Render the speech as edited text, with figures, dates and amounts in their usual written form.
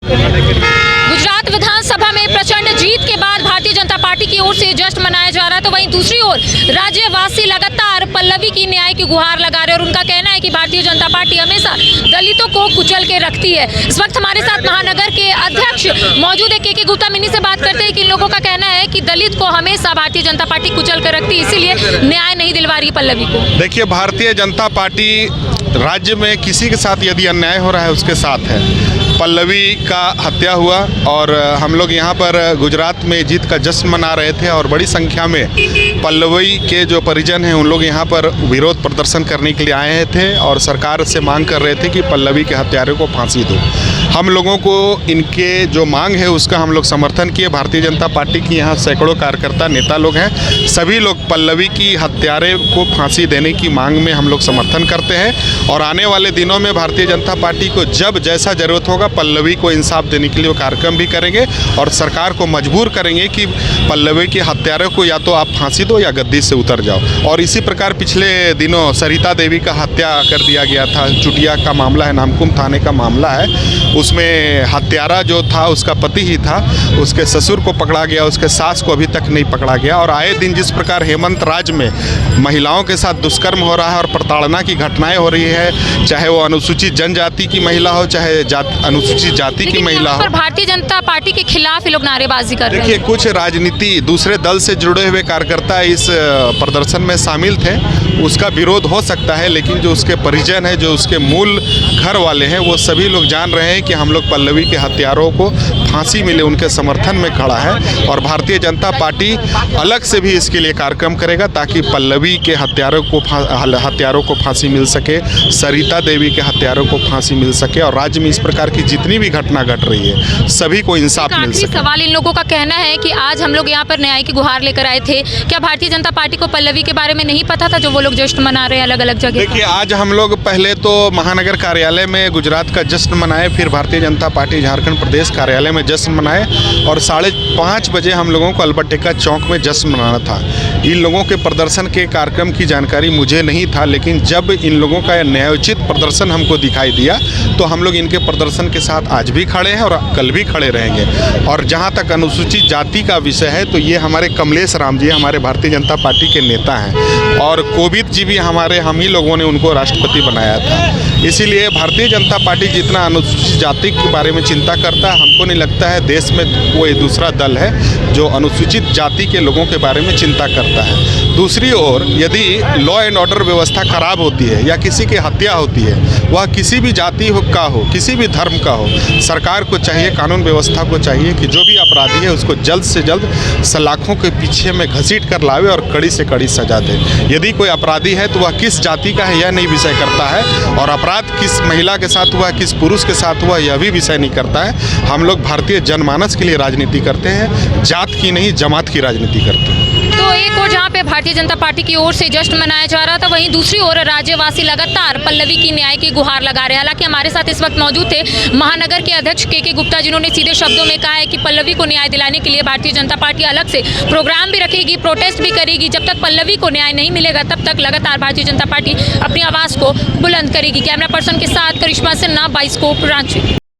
गुजरात विधानसभा में प्रचंड जीत के बाद भारतीय जनता पार्टी की ओर से जश्न मनाया जा रहा, तो वहीं दूसरी ओर राज्यवासी लगातार पल्लवी की न्याय की गुहार लगा रहे और उनका कहना है कि भारतीय जनता पार्टी हमेशा दलितों को कुचल के रखती है। इस वक्त हमारे साथ महानगर के अध्यक्ष मौजूद है के गुप्ता। मिनी से बात करते हैं कि इन लोगों का कहना है कि दलित को हमेशा भारतीय जनता पार्टी कुचल कर रखती है, इसीलिए न्याय नहीं दिलवा रही पल्लवी को। देखिए, भारतीय जनता पार्टी राज्य में किसी के साथ यदि अन्याय हो रहा है उसके साथ है। पल्लवी का हत्या हुआ और हम लोग यहाँ पर गुजरात में जीत का जश्न मना रहे थे और बड़ी संख्या में पल्लवी के जो परिजन हैं उन लोग यहाँ पर विरोध प्रदर्शन करने के लिए आए थे और सरकार से मांग कर रहे थे कि पल्लवी के हत्यारे को फांसी दो। हम लोगों को इनके जो मांग है उसका हम लोग समर्थन किए। भारतीय जनता पार्टी की यहाँ सैकड़ों कार्यकर्ता नेता लोग हैं, सभी लोग पल्लवी की हत्यारे को फांसी देने की मांग में हम लोग समर्थन करते हैं और आने वाले दिनों में भारतीय जनता पार्टी को जब जैसा जरूरत होगा पल्लवी को इंसाफ देने के लिए वो कार्यक्रम भी करेंगे और सरकार को मजबूर करेंगे कि पल्लवी के हत्यारे को या तो आप फांसी दो या गद्दी से उतर जाओ। और इसी प्रकार पिछले दिनों सरिता देवी का हत्या कर दिया गया था। चुटिया का मामला है, नामकुम थाने का मामला है, उसमें हत्यारा जो था उसका पति ही था, उसके ससुर को पकड़ा गया, उसके सास को अभी तक नहीं पकड़ा गया। और आए दिन जिस प्रकार हेमंत राज्य में महिलाओं के साथ दुष्कर्म हो रहा है और प्रताड़ना की घटनाएं हो रही है, चाहे वो अनुसूचित जनजाति की महिला हो चाहे अनुसूचित जाति की महिला हो। भारतीय जनता पार्टी के खिलाफ ये लोग नारेबाजी कर रहे हैं। देखिए, कुछ राजनीति दूसरे दल से जुड़े हुए कार्यकर्ता इस प्रदर्शन में शामिल थे, उसका विरोध हो सकता है, लेकिन जो उसके परिजन है, जो उसके मूल घर वाले हैं, वो सभी लोग जान रहे हैं कि हम लोग पल्लवी के हत्यारों को फांसी मिले उनके समर्थन में खड़ा है। और भारतीय जनता पार्टी अलग से भी इसके लिए कार्यक्रम करेगा ताकि पल्लवी के हत्यारों को फांसी मिल सके, सरिता देवी के हत्यारों को फांसी मिल सके और राज्य में इस प्रकार की जितनी भी घटना घट रही है सभी को इंसाफ मिल सके। सवाल इन लोगों का कहना है कि आज हम लोग यहाँ पर न्याय की गुहार लेकर आए थे, क्या भारतीय जनता पार्टी को पल्लवी के बारे में नहीं पता था जो वो लोग जश्न मना रहे हैं अलग अलग जगह? देखिए, आज हम लोग पहले तो महानगर कार्यालय में गुजरात का जश्न मनाए, फिर भारतीय जनता पार्टी झारखंड प्रदेश कार्यालय में जश्न मनाए और 5:30 बजे हम लोगों को अल्बर्टेका चौक में जश्न मनाना था। इन लोगों के प्रदर्शन के कार्यक्रम की जानकारी मुझे नहीं था, लेकिन जब इन लोगों का न्यायोचित प्रदर्शन हमको दिखाई दिया तो हम लोग इनके प्रदर्शन के साथ आज भी खड़े हैं और कल भी खड़े रहेंगे। और जहां तक अनुसूचित जाति का विषय है तो ये हमारे कमलेश राम जी हमारे भारतीय जनता पार्टी के नेता हैं और कोविद जी भी हम ही लोगों ने उनको राष्ट्रपति बनाया था। इसीलिए भारतीय जनता पार्टी जितना अनुसूचित जाति के बारे में चिंता करता है, हमको नहीं लगता है देश में कोई दूसरा दल है जो अनुसूचित जाति के लोगों के बारे में चिंता करता है। दूसरी ओर यदि लॉ एंड ऑर्डर व्यवस्था खराब होती है या किसी की हत्या होती है, वह किसी भी जाति का हो, किसी भी धर्म का हो, सरकार को चाहिए, कानून व्यवस्था को चाहिए कि जो भी अपराधी है उसको जल्द से जल्द सलाखों के पीछे में घसीट कर लावे और कड़ी से कड़ी सजा दे। यदि कोई अपराधी है तो वह किस जाति का है यह नहीं विषय करता है और अपराध किस महिला के साथ हुआ, किस पुरुष के साथ हुआ, यह भी विषय नहीं करता है। हम लोग भारतीय जनमानस के लिए राजनीति करते हैं, जात की नहीं जमात की राजनीति करते हैं। तो एक और जहां पे भारतीय जनता पार्टी की ओर से जश्न मनाया जा रहा था, वहीं दूसरी ओर राज्यवासी लगातार पल्लवी की न्याय की गुहार लगा रहे हैं। हालांकि हमारे साथ इस वक्त मौजूद थे महानगर के अध्यक्ष के गुप्ता, जिन्होंने सीधे शब्दों में कहा है कि पल्लवी को न्याय दिलाने के लिए भारतीय जनता पार्टी अलग से प्रोग्राम भी रखेगी, प्रोटेस्ट भी करेगी। जब तक पल्लवी को न्याय नहीं मिलेगा तब तक लगातार भारतीय जनता पार्टी अपनी आवाज को बुलंद करेगी। कैमरा पर्सन के साथ करिश्मा सिन्हा, बाइस्कोप, रांची।